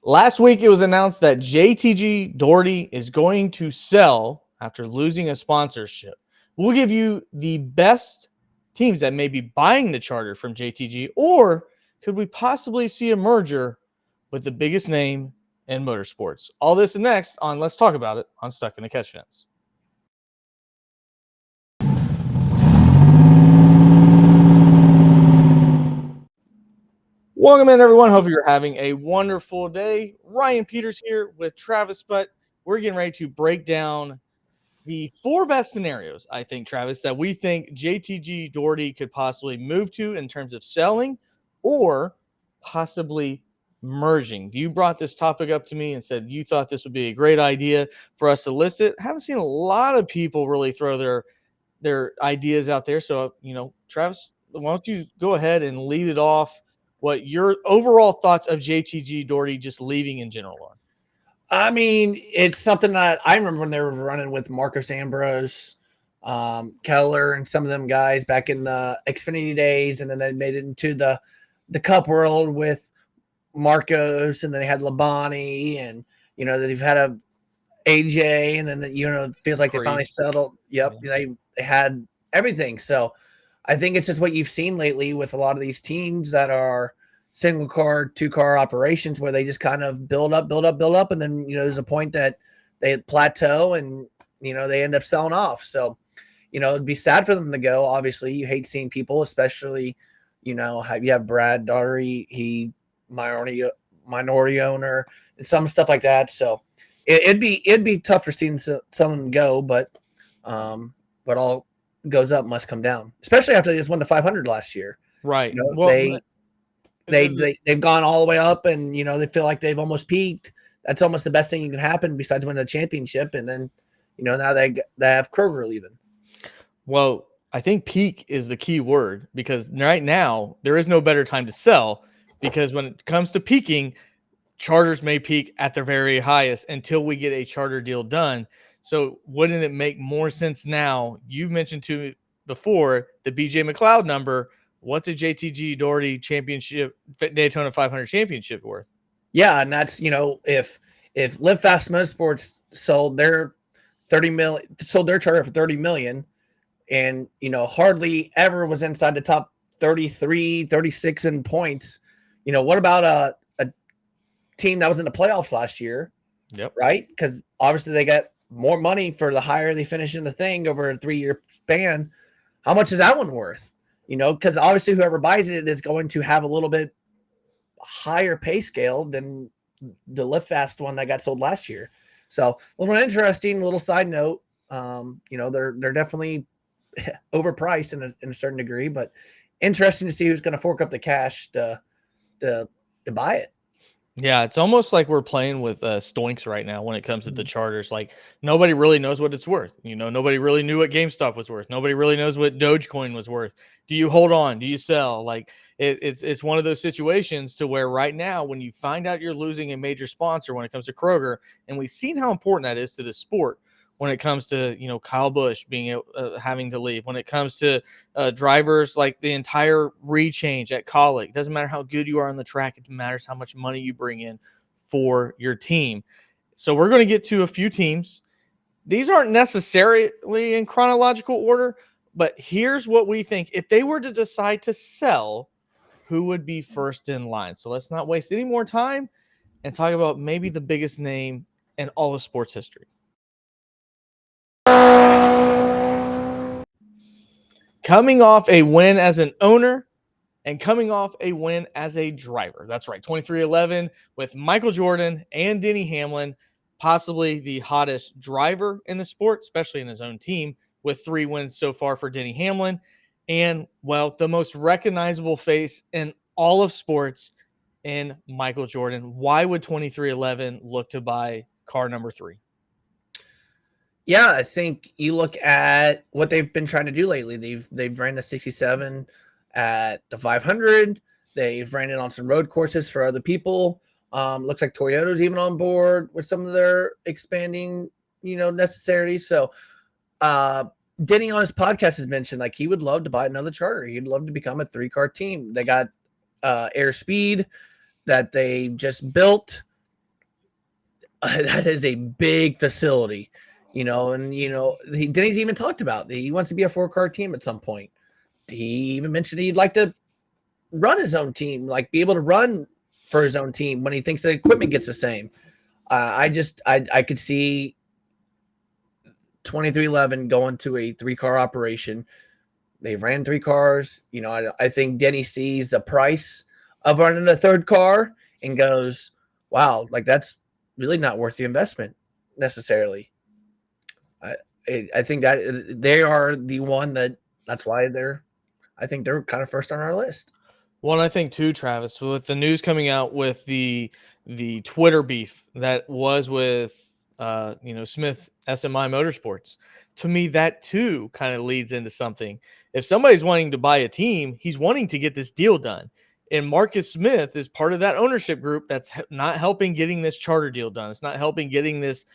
Last week, it was announced that JTG Doherty is going to sell after losing a sponsorship. We'll give you the best teams that may be buying the charter from JTG, or could we possibly see a merger with the biggest name in motorsports? All this and next on Let's Talk About It on Stuck in the Catch Fence. Welcome in, everyone. Hope you're having a wonderful day. Ryan Peters here with Travis, but we're getting ready to break down the four best scenarios, I think, Travis, that we think JTG Doherty could possibly move to in terms of selling or possibly merging. You brought this topic up to me and said you thought this would be a great idea for us to list it. I haven't seen a lot of people really throw their ideas out there. So, Travis, why don't you go ahead and lead it off? What your overall thoughts of JTG Doherty just leaving in general are? I mean, it's something that I remember when they were running with Marcos Ambrose, Keller, and some of them guys back in the Xfinity days, and then they made it into the Cup World with Marcos, and then they had Labonte, and they've had a AJ, and then it feels like they finally settled. Yep, yeah. They had everything. So I think it's just what you've seen lately with a lot of these teams that are single car, two car operations where they just kind of build up. And then, there's a point that they plateau and, they end up selling off. So, it'd be sad for them to go. Obviously you hate seeing people, especially, you have Brad Daugherty, he minority owner and some stuff like that. So it'd be tough for seeing someone go, but what all goes up must come down, especially after they just won the 500 last year. Right. They've gone all the way up, and they feel like they've almost peaked. That's almost the best thing that can happen besides winning the championship. And then, now they have Kroger leaving. Well, I think peak is the key word, because right now there is no better time to sell, because when it comes to peaking, charters may peak at their very highest until we get a charter deal done. So wouldn't it make more sense now? You mentioned to me before the BJ McLeod number. What's a JTG Doherty championship, Daytona 500 championship worth? Yeah, and that's, if Live Fast Motorsports sold their charter for $30 million, and hardly ever was inside the top 33, 36 in points. What about a team that was in the playoffs last year? Yep. Right? Because obviously they got more money for the higher they finish in the thing over a 3-year span. How much is that one worth? Because obviously whoever buys it is going to have a little bit higher pay scale than the Live Fast one that got sold last year. So a little interesting little side note. They're definitely overpriced in a certain degree, but interesting to see who's going to fork up the cash to buy it. Yeah, it's almost like we're playing with stoinks right now when it comes to the charters. Like, nobody really knows what it's worth. Nobody really knew what GameStop was worth. Nobody really knows what Dogecoin was worth. Do you hold on? Do you sell? Like, it's one of those situations to where right now, when you find out you're losing a major sponsor when it comes to Kroger, and we've seen how important that is to the sport, when it comes to, Kyle Busch being having to leave, when it comes to drivers, like the entire rechange at Colic. It doesn't matter how good you are on the track. It matters how much money you bring in for your team. So we're going to get to a few teams. These aren't necessarily in chronological order, but here's what we think. If they were to decide to sell, who would be first in line? So let's not waste any more time and talk about maybe the biggest name in all of sports history. Coming off a win as an owner and coming off a win as a driver. That's right, 23-11 with Michael Jordan and Denny Hamlin, possibly the hottest driver in the sport, especially in his own team, with 3 wins so far for Denny Hamlin. And, well, the most recognizable face in all of sports in Michael Jordan. Why would 23-11 look to buy car number 3? Yeah, I think you look at what they've been trying to do lately. They've ran the 67 at the 500. They've ran it on some road courses for other people. Looks like Toyota's even on board with some of their expanding, necessities. So Denny on his podcast has mentioned like he would love to buy another charter. He'd love to become a 3-car team. They got Airspeed that they just built. that is a big facility, and Denny's even talked about he wants to be a 4-car team at some point. He even mentioned he'd like to run his own team, like be able to run for his own team when he thinks the equipment gets the same. I could see 2311 going to a 3-car operation. They ran 3 cars. I think Denny sees the price of running a 3rd car and goes, wow, like that's really not worth the investment necessarily. I think that they are the one that's why I think they're kind of first on our list. Well, and I think too, Travis, with the news coming out with the Twitter beef that was with Smith SMI Motorsports, to me that too kind of leads into something. If somebody's wanting to buy a team, he's wanting to get this deal done. And Marcus Smith is part of that ownership group that's not helping getting this charter deal done. It's not helping getting this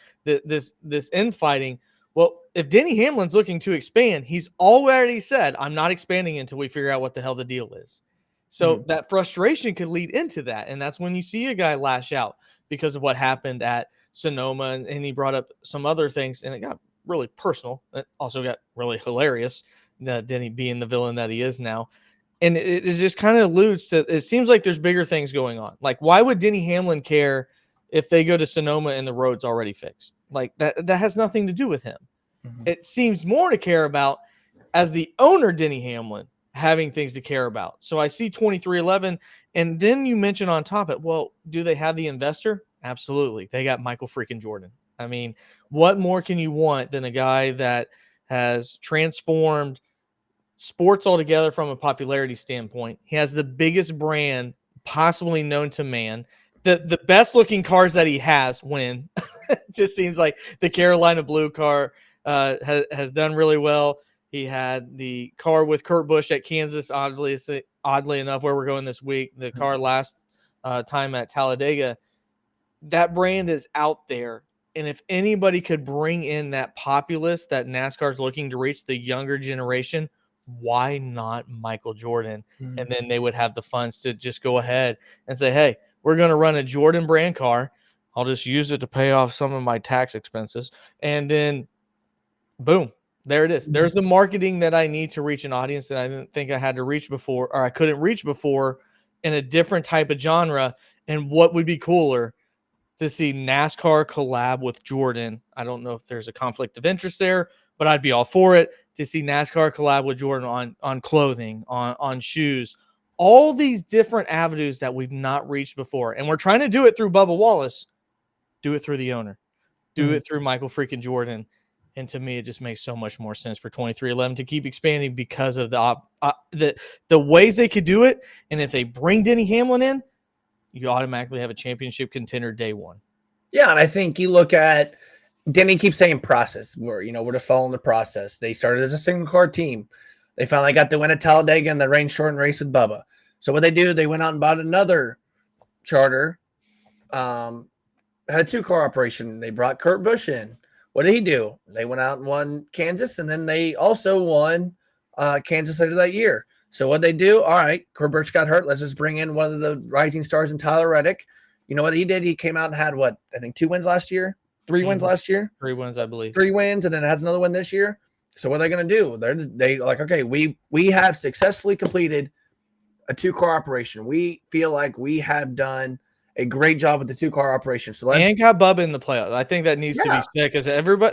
infighting. Well, if Denny Hamlin's looking to expand, he's already said, I'm not expanding until we figure out what the hell the deal is. So that frustration could lead into that. And that's when you see a guy lash out because of what happened at Sonoma. And he brought up some other things, and it got really personal. It also got really hilarious, Denny being the villain that he is now. And it just kind of alludes to, it seems like there's bigger things going on. Like, why would Denny Hamlin care if they go to Sonoma and the road's already fixed? Like, that has nothing to do with him. It seems more to care about as the owner, Denny Hamlin, having things to care about. So I see 2311, and then you mention on top it, well, do they have the investor? Absolutely. They got Michael freaking Jordan. I mean, what more can you want than a guy that has transformed sports altogether from a popularity standpoint? He has the biggest brand possibly known to man. The best looking cars that he has win. It just seems like the Carolina Blue car has done really well. He had the car with Kurt Busch at Kansas, oddly enough, where we're going this week. The car last time at Talladega. That brand is out there. And if anybody could bring in that populace that NASCAR's looking to reach, the younger generation, why not Michael Jordan? And then they would have the funds to just go ahead and say, hey, we're going to run a Jordan brand car. I'll just use it to pay off some of my tax expenses. And then, boom, there it is. There's the marketing that I need to reach an audience that I didn't think I had to reach before, or I couldn't reach before, in a different type of genre. And what would be cooler to see NASCAR collab with Jordan? I don't know if there's a conflict of interest there, but I'd be all for it to see NASCAR collab with Jordan on clothing, on shoes, all these different avenues that we've not reached before. And we're trying to do it through Bubba Wallace. Do it through the owner. Do it through Michael freaking Jordan. And to me, it just makes so much more sense for 2311 to keep expanding because of the ways they could do it. And if they bring Denny Hamlin in, you automatically have a championship contender day one. Yeah, and I think you look at Denny keeps saying process. We're just following the process. They started as a single car team. They finally got to win at Talladega in the rain shortened race with Bubba. So what they do, they went out and bought another charter. Had a 2-car operation. They brought Kurt Busch in. What did he do? They went out and won Kansas, and then they also won Kansas later that year. So what they do? All right, Kurt Busch got hurt. Let's just bring in one of the rising stars in Tyler Reddick. You know what he did? He came out and had I think 2 wins last year, 3 wins last year, 3 wins, I believe. 3 wins, and then has another win this year. So what are they going to do? They like, okay, we have successfully completed a 2-car operation. We feel like we have done a great job with the 2-car operation. So and got Bubba in the playoffs. I think that needs to be said because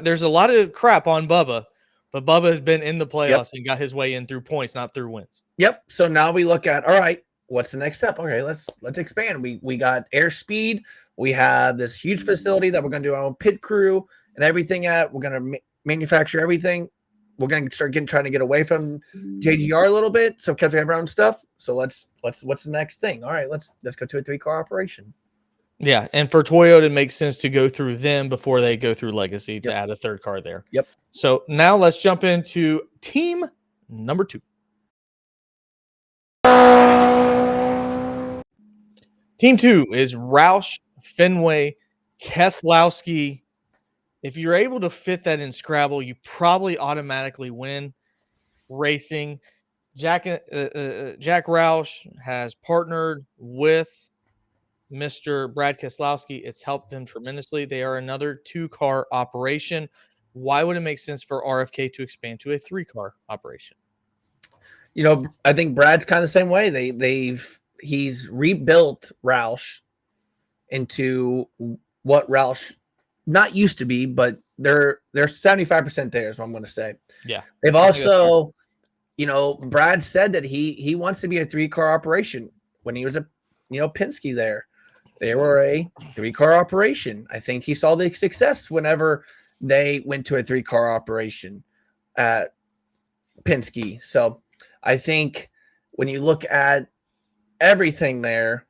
there's a lot of crap on Bubba, but Bubba has been in the playoffs and got his way in through points, not through wins. Yep. So now we look at, all right, what's the next step? Okay, let's expand. We got airspeed. We have this huge facility that we're going to do our own pit crew and everything at. We're going to manufacture everything. We're going to start trying to get away from JGR a little bit. So because we have our own stuff. So what's the next thing? All right, let's go to a 3-car operation. Yeah, and for Toyota, it makes sense to go through them before they go through Legacy to add a 3rd car there. Yep. So now let's jump into team number 2. Team 2 is Roush, Fenway, Keselowski. If you're able to fit that in Scrabble, you probably automatically win racing. Jack Roush has partnered with Mr. Brad Keselowski, it's helped them tremendously. They are another 2-car operation. Why would it make sense for RFK to expand to a 3-car operation? I think Brad's kind of the same way. He's rebuilt Roush into what Roush not used to be, but they're 75% there is what I'm going to say. Yeah. They've also, Brad said that he wants to be a 3-car operation. When he was a, Penske there, they were a 3-car operation. I think he saw the success whenever they went to a 3-car operation at Penske. So I think when you look at everything there,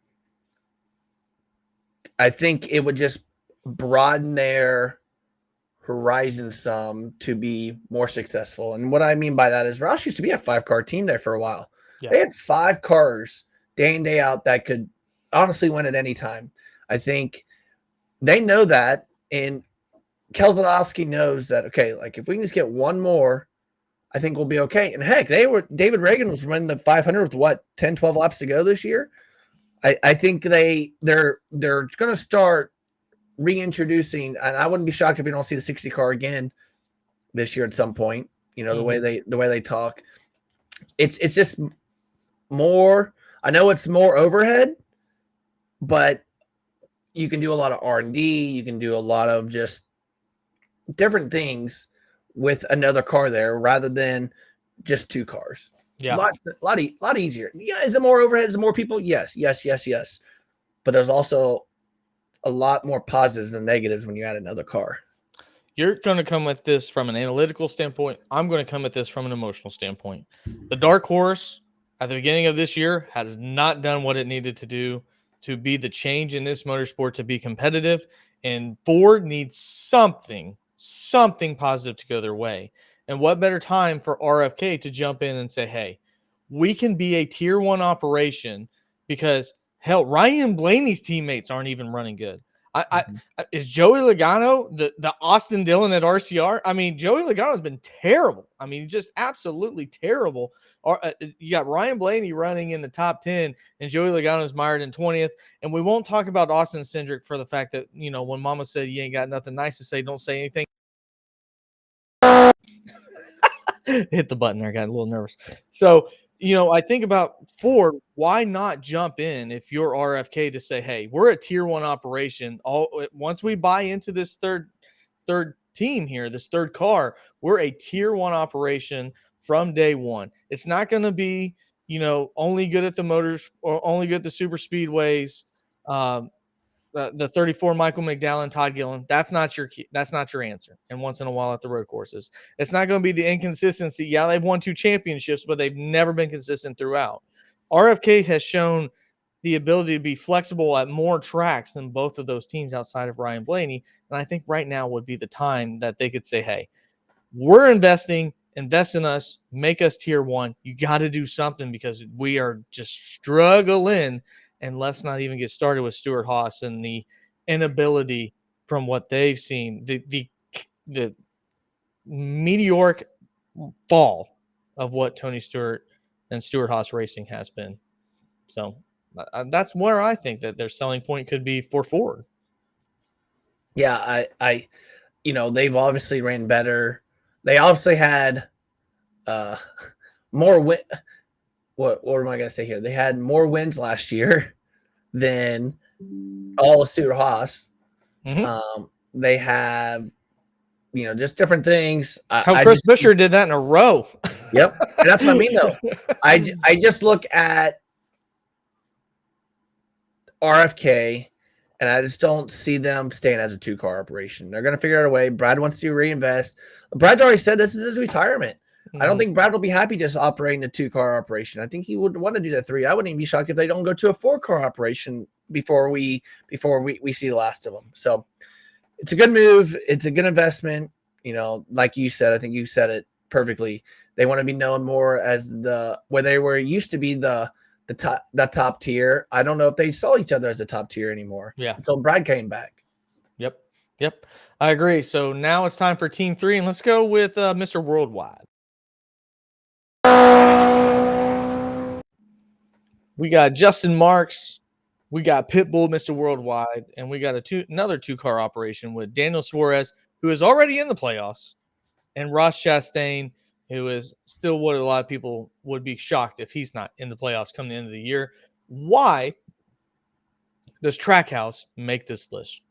I think it would just broaden their horizon some to be more successful. And what I mean by that is Roush used to be a 5-car team there for a while. Yeah. They had 5 cars day in, day out that could honestly win at any time. I think they know that, and Keselowski knows that, okay, like if we can just get one more, I think we'll be okay. And heck, David Reagan was running the 500 with what, 10, 12 laps to go this year. I think they're going to start reintroducing, and I wouldn't be shocked if we don't see the 60 car again this year at some point. The way they talk, it's just more. I know it's more overhead, but you can do a lot of R&D. You can do a lot of just different things with another car there rather than just 2 cars. Yeah. A lot easier. Yeah. Is it more overhead? Is it more people? Yes. But there's also a lot more positives than negatives when you add another car. You're going to come at this from an analytical standpoint. I'm going to come at this from an emotional standpoint. The dark horse at the beginning of this year has not done what it needed to do to be the change in this motorsport to be competitive. And Ford needs something positive to go their way. And what better time for RFK to jump in and say, hey, we can be a tier 1 operation because, hell, Ryan Blaney's teammates aren't even running good. Is Joey Logano the Austin Dillon at RCR? I mean, Joey Logano's been terrible. I mean, just absolutely terrible. You got Ryan Blaney running in the top 10, and Joey Logano's mired in 20th. And we won't talk about Austin Cindric for the fact that, when Mama said you ain't got nothing nice to say, don't say anything. Hit the button there, got a little nervous. So, I think about Ford, why not jump in if you're RFK to say, hey, we're a tier 1 operation. Once we buy into this third team here, this 3rd car, we're a tier 1 operation from day one. It's not going to be, only good at the motors or only good at the super speedways. The 34 Michael McDowell, Todd Gillen, that's not your key. That's not your answer. And once in a while at the road courses, it's not going to be the inconsistency. Yeah, they've won 2 championships, but they've never been consistent throughout. RFK has shown the ability to be flexible at more tracks than both of those teams outside of Ryan Blaney. And I think right now would be the time that they could say, hey, we're invest in us, make us tier 1. You got to do something because we are just struggling. And let's not even get started with Stewart Haas and the inability from what they've seen, the meteoric fall of what Tony Stewart and Stewart Haas Racing has been. So that's where I think that their selling point could be for Ford. Yeah, they've obviously ran better. They obviously had more win. What am I going to say here? They had more wins last year than all of Stewart Haas. Mm-hmm. They have, just different things. Chris Buescher did that in a row. Yep. And that's what I mean, though. I just look at RFK, and I just don't see them staying as a 2-car operation. They're going to figure out a way. Brad wants to reinvest. Brad's already said this is his retirement. Mm-hmm. I don't think Brad will be happy just operating a 2-car operation. I think he would want to do that 3. I wouldn't even be shocked if they don't go to a 4-car operation before we see the last of them. So it's a good move. It's a good investment. Like you said, I think you said it perfectly. They want to be known more as where they were used to be the top tier. I don't know if they saw each other as a top tier anymore. Yeah. Until Brad came back. Yep. I agree. So now it's time for Team 3, and let's go with Mr. Worldwide. We got Justin Marks, We got Pitbull, Mr. Worldwide, and we got another two-car operation with Daniel Suarez, who is already in the playoffs, and Ross Chastain, who is still what a lot of people would be shocked if he's not in the playoffs come the end of the year. Why does Trackhouse make this list?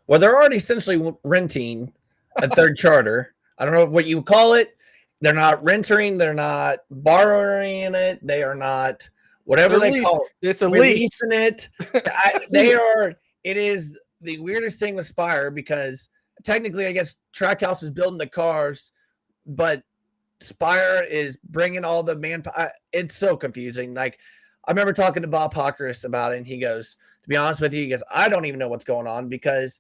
Well, they're already essentially renting a third charter. I don't know what you call it. They're not renting. They're not borrowing it. They are not whatever they call it. It's a lease. Releasing it. They are. It is the weirdest thing with Spire because technically, I guess Trackhouse is building the cars, but Spire is bringing all the manpower. It's so confusing. Like I remember talking to Bob Pockris about it, and he goes, "To be honest with you, he goes, I don't even know what's going on because."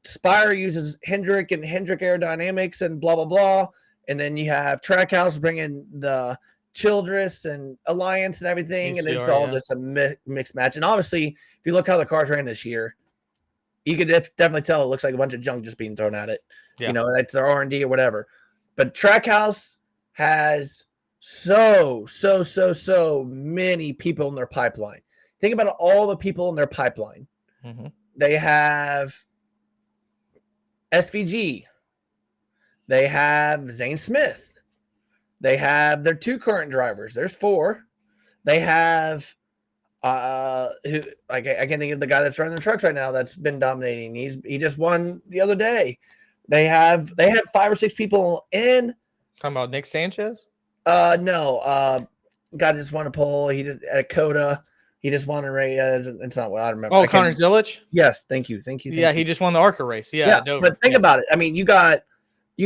Spire uses Hendrick and Hendrick Aerodynamics and blah, blah, blah. And then you have Trackhouse bringing the Childress and Alliance and everything. And it's all just a mixed match. And obviously, if you look how the cars ran this year, you could definitely tell it looks like a bunch of junk just being thrown at it. Yeah. You know, that's their R&D or whatever. But Trackhouse has so many people in their pipeline. Think about all the people in their pipeline. Mm-hmm. They have SVG. They have Zane Smith. They have their two current drivers. There's four. They have who I can't think of the guy that's running the trucks right now that's been dominating. He just won the other day. They have 5 or 6 people in. Talking about Nick Sanchez? No. Guy just won a pole. He just at Coda. He just won a race. It's not what I remember. Oh, Connor Zilic? Yes, thank you. Yeah, he just won the ARCA race. Yeah, but think about it. I mean, you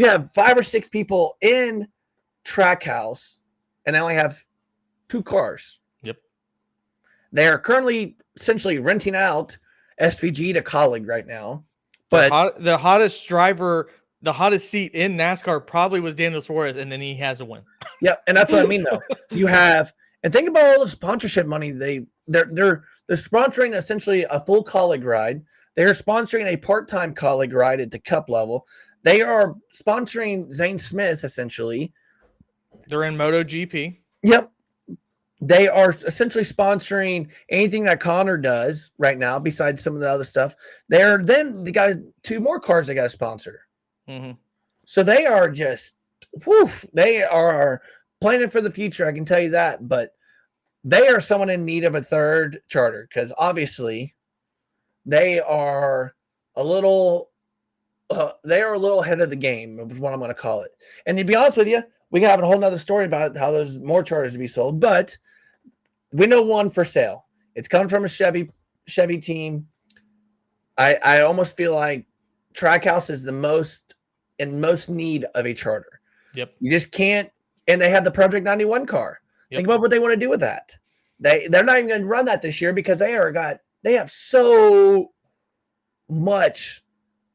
have 5 or 6 people in Trackhouse, and they only have 2 cars. Yep. They are currently essentially renting out SVG to Colleague right now. But the hottest driver, the hottest seat in NASCAR probably was Daniel Suarez, and then he has a win. Yeah, and that's what I mean, though. You have, and think about all the sponsorship money they're sponsoring essentially a full Colleague ride. They're sponsoring a part-time Colleague ride at the Cup level. They are sponsoring Zane Smith essentially. They're in MotoGP. Yep. They are essentially sponsoring anything that Connor does right now, besides some of the other stuff. They got 2 more cars they got to sponsor. Mm-hmm. So they are just, they are planning for the future. I can tell you that, but they are someone in need of a third charter because obviously they are a little ahead of the game is what I'm going to call it. And to be honest with you, we can have a whole nother story about how there's more charters to be sold, but we know one for sale. It's coming from a Chevy team. I almost feel like Trackhouse is the most need of a charter. Yep. You just can't, and they have the Project 91 car. Yep. Think about what they want to do with that. They're not even going to run that this year because they have so much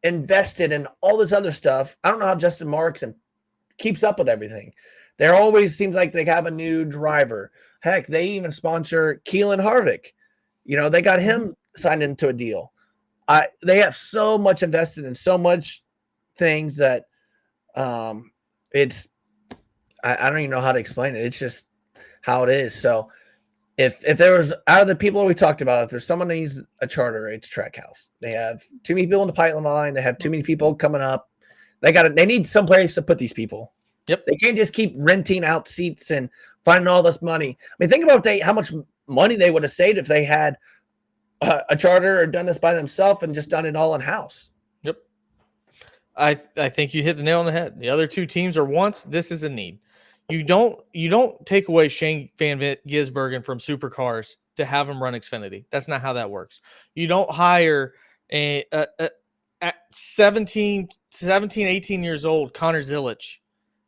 invested in all this other stuff. I don't know how Justin Marks and keeps up with everything. There always seems like they have a new driver. Heck, they even sponsor Keelan Harvick. You know, they got him signed into a deal. They have so much invested in so much things that it's I don't even know how to explain it. It's just how it is. So if there was out of the people we talked about, if there's someone that needs a charter, it's Trackhouse. They have too many people in the pipeline. They have too many people coming up. They need some place to put these people. Yep. They can't just keep renting out seats and finding all this money. I mean, think about how much money they would have saved if they had a charter or done this by themselves and just done it all in house. Yep. I think you hit the nail on the head. The other 2 teams are wants. This is a need. You don't take away Shane Van Gisbergen from Supercars to have him run Xfinity. That's not how that works. You don't hire at 17, 18 years old, Connor Zilic,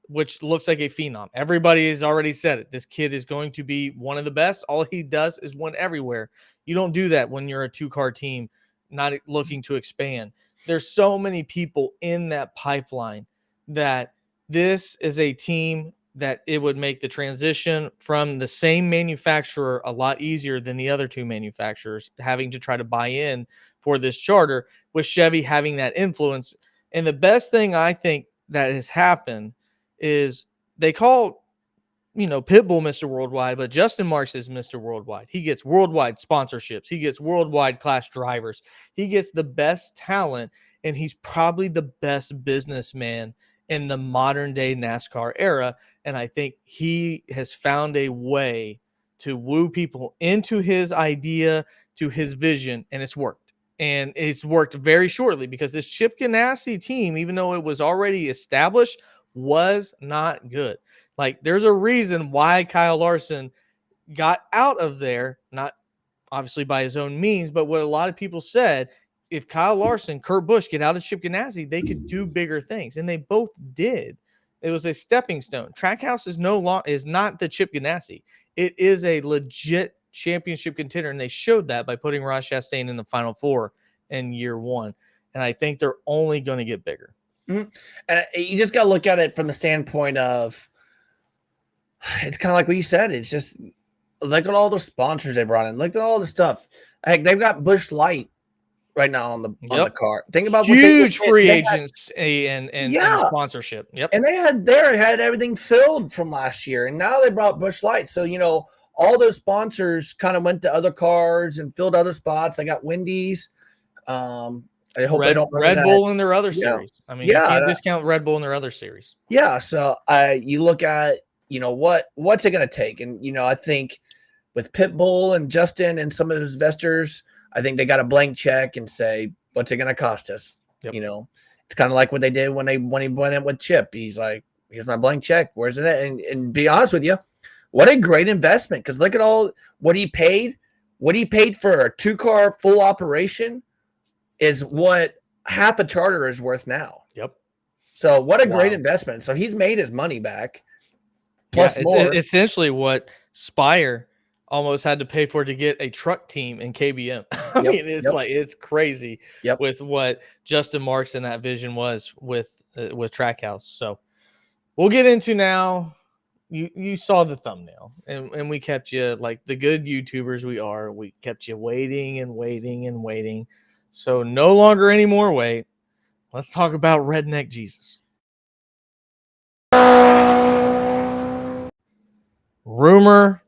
which looks like a phenom. Everybody has already said it. This kid is going to be one of the best. All he does is win everywhere. You don't do that when you're a 2-car team not looking to expand. There's so many people in that pipeline that this is a team that it would make the transition from the same manufacturer a lot easier than the other 2 manufacturers having to try to buy in for this charter, with Chevy having that influence. And the best thing I think that has happened is they call Pitbull Mr. Worldwide, but Justin Marks is Mr. Worldwide. He gets worldwide sponsorships. He gets worldwide class drivers. He gets the best talent, and he's probably the best businessman in the modern day NASCAR era. And I think he has found a way to woo people into his idea, to his vision, and it's worked. And it's worked very shortly because this Chip Ganassi team, even though it was already established, was not good. Like, there's a reason why Kyle Larson got out of there, not obviously by his own means, but what a lot of people said, if Kyle Larson, Kurt Busch get out of Chip Ganassi, they could do bigger things, and they both did. It was a stepping stone. Trackhouse is not the Chip Ganassi. It is a legit championship contender, and they showed that by putting Ross Chastain in the Final Four in year one. And I think they're only going to get bigger. Mm-hmm. And you just got to look at it from the standpoint of, it's kind of like what you said. It's just, look at all the sponsors they brought in. Look at all the stuff. Heck, they've got Busch Light right now on the car. Think about huge free agents and sponsorship. Yep. And they had everything filled from last year, and now they brought Busch Light. So all those sponsors kind of went to other cars and filled other spots. They got Wendy's. I hope they don't Red Bull in their other series. I mean, you can't discount Red Bull in their other series. Yeah. So you look at what's it going to take, and I think with Pitbull and Justin and some of his investors, I think they got a blank check and say, what's it going to cost us? Yep. It's kind of like what they did when he went in with Chip. He's like, here's my blank check. Where's it at? And be honest with you, what a great investment. Because look at all what he paid. What he paid for a 2-car full operation is what half a charter is worth now. Yep. So what a great investment. So he's made his money back. Plus more. It's essentially what Spire almost had to pay for to get a truck team in KBM. I mean, it's crazy with what Justin Marks and that vision was with Trackhouse. So we'll get into now. You saw the thumbnail, and we kept you, like the good YouTubers we are, we kept you waiting and waiting and waiting. So no longer any more wait. Let's talk about Redneck Jesus. Rumor.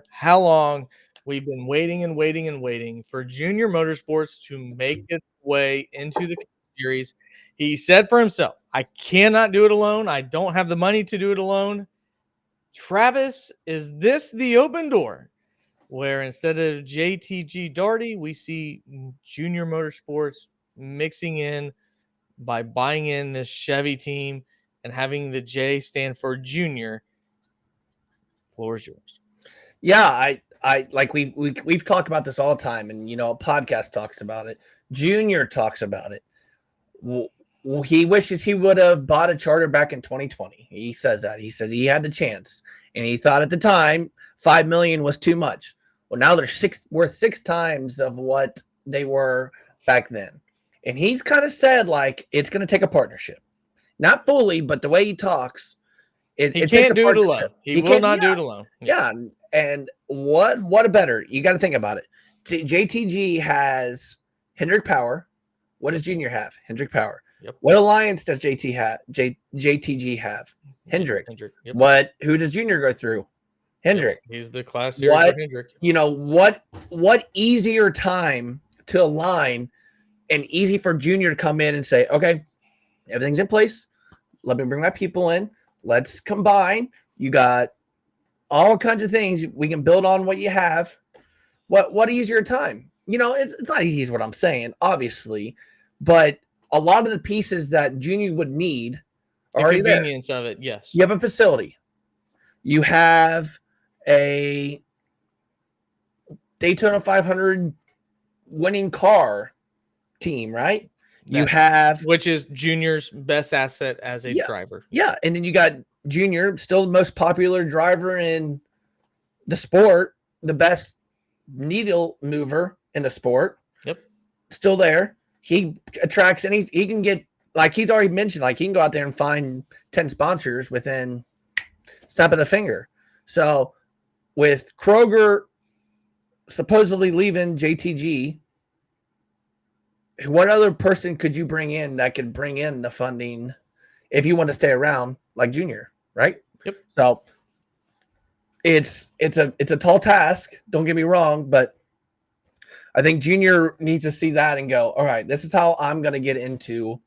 How long we've been waiting and waiting and waiting for Junior Motorsports to make its way into the series. He said for himself, I cannot do it alone. I don't have the money to do it alone. Travis, is this the open door where instead of JTG Darty, we see Junior Motorsports mixing in by buying in this Chevy team and having the J stand for Junior? Floor is yours. Yeah, I like we've talked about this all the time, and a podcast talks about it. Junior talks about it. Well, he wishes he would have bought a charter back in 2020. He says that. He says he had the chance, and he thought at the time $5 million was too much. Well, now they're worth 6 times of what they were back then. And he's kind of said like it's going to take a partnership, not fully, but the way he talks, he can't do it alone. He will not do it alone. Yeah. And what a better, you got to think about it. JTG has Hendrick Power. What does Junior have? Hendrick Power. Yep. What alliance does JTG have? Hendrick. Yep. Who does Junior go through? Hendrick. Yep. He's the class series for Hendrick. What easier time to align and easy for Junior to come in and say, okay, everything's in place. Let me bring my people in. Let's combine. You got all kinds of things. We can build on what you have. What easier time? It's not easy is what I'm saying, obviously, but a lot of the pieces that Junior would need are already there. The convenience of it, yes. You have a facility. You have a Daytona 500 winning car team, right? Which is Junior's best asset as a driver. Yeah, and then you got Junior, still the most popular driver in the sport, the best needle mover in the sport. Yep. Still there. He attracts he can get, like he's already mentioned, like he can go out there and find 10 sponsors within snap of the finger. So with Kroger supposedly leaving JTG, what other person could you bring in that could bring in the funding if you want to stay around like Junior, right? Yep. So it's a tall task. Don't get me wrong, but I think Junior needs to see that and go, all right, this is how I'm going to get into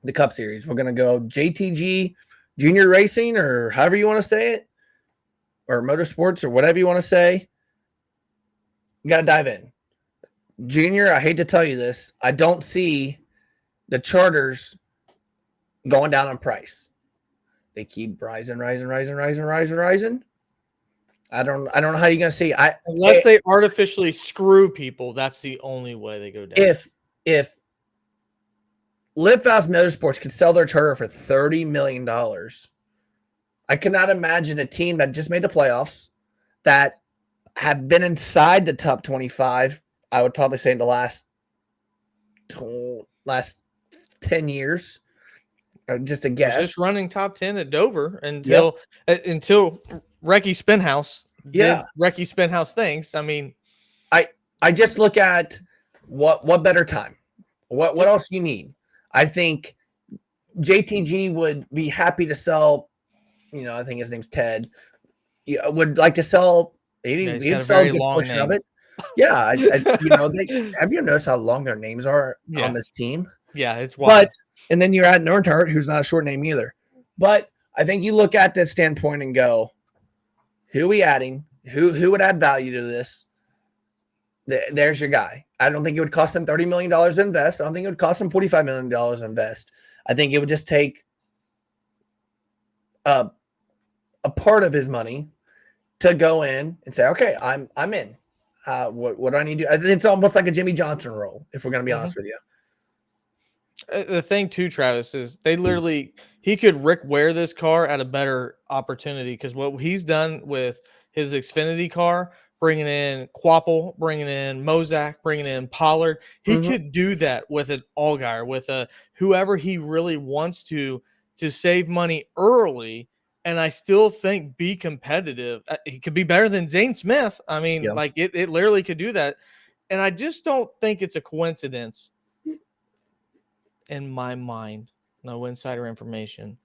the Cup Series. We're going to go JTG Junior Racing, or however you want to say it, or Motorsports, or whatever you want to say. You got to dive in. Junior, I hate to tell you this, I don't see the charters going down in price. They keep rising. I don't know how you're gonna see. Unless they artificially screw people, that's the only way they go down. If Live Fast Motorsports could sell their charter for $30 million, I cannot imagine a team that just made the playoffs, that have been inside the top 25. I would probably say in the last 10 years. Just a guess. Just running top 10 at Dover until Recky Spinhouse did Recky Spinhouse things. I mean, I just look at what better time, what else you need. I think JTG would be happy to sell. I think his name's Ted. Would like to sell. He'd sell a good portion of it. Yeah, have you noticed how long their names are on this team? Yeah, it's wild. And then you're at Earnhardt, who's not a short name either. But I think you look at this standpoint and go, who are we adding? Who would add value to this? There's your guy. I don't think it would cost him $30 million to invest. I don't think it would cost him $45 million to invest. I think it would just take a part of his money to go in and say, okay, I'm in. What do I need to do? I think it's almost like a Jimmy Johnson role, if we're going to be honest with you. The thing too, Travis, is he could Rick Ware this car at a better opportunity, because what he's done with his Xfinity car, bringing in Quapple, bringing in Mozak, bringing in Pollard, he could do that with an Allgaier, with whoever he really wants to save money early. And I still think be competitive. He could be better than Zane Smith. I mean, it literally could do that. And I just don't think it's a coincidence, in my mind, no insider information,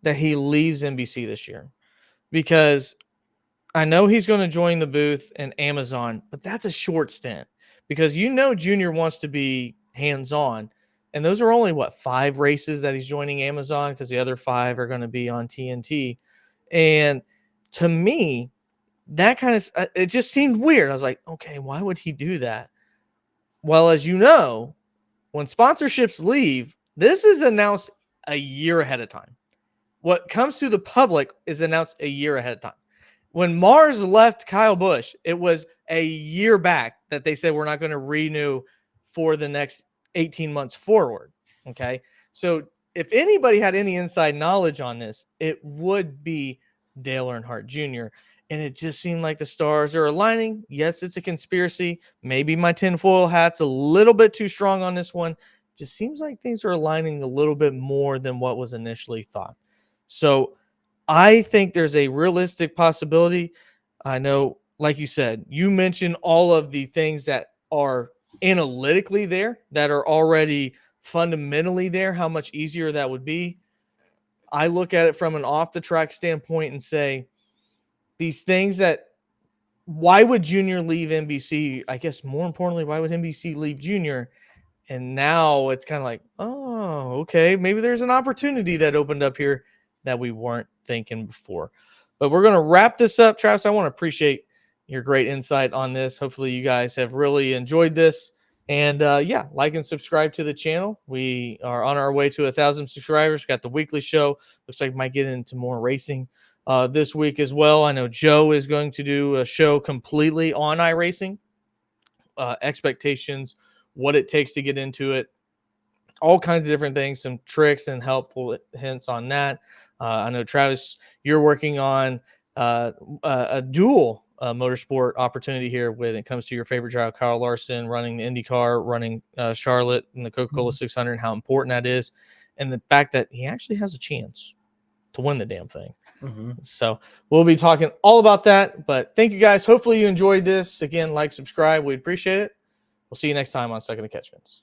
that he leaves NBC this year, because I know he's going to join the booth and Amazon, but that's a short stint, because Junior wants to be hands-on, and those are only 5 races that he's joining Amazon, because the other 5 are going to be on TNT. And to me, that kind of it just seemed weird. I was like, okay, why would he do that? Well, as you know, when sponsorships leave, this is announced a year ahead of time. What comes to the public is announced a year ahead of time. When Mars left Kyle Busch, it was a year back that they said we're not going to renew for the next 18 months forward. Okay. So if anybody had any inside knowledge on this, it would be Dale Earnhardt Jr. And it just seemed like the stars are aligning. Yes, it's a conspiracy. Maybe my tinfoil hat's a little bit too strong on this one. Just seems like things are aligning a little bit more than what was initially thought. So I think there's a realistic possibility. I know, like you said, you mentioned all of the things that are analytically there, that are already fundamentally there, how much easier that would be. I look at it from an off-the-track standpoint and say, these things why would Junior leave NBC? I guess more importantly, why would NBC leave Junior? And now it's kind of like, oh, okay, maybe there's an opportunity that opened up here that we weren't thinking before. But we're going to wrap this up, Travis. I want to appreciate your great insight on this. Hopefully you guys have really enjoyed this. And like and subscribe to the channel. We are on our way to 1,000 subscribers. Got the weekly show. Looks like we might get into more racing this week as well. I know Joe is going to do a show completely on iRacing, expectations, what it takes to get into it, all kinds of different things, some tricks and helpful hints on that. I know, Travis, you're working on a dual motorsport opportunity here when it comes to your favorite driver, Kyle Larson, running the IndyCar, running Charlotte and the Coca-Cola 600, how important that is, and the fact that he actually has a chance to win the damn thing. So we'll be talking all about that. But thank you guys. Hopefully you enjoyed this. Again, like, subscribe. We appreciate it. We'll see you next time on Stuck in the Catch Fence.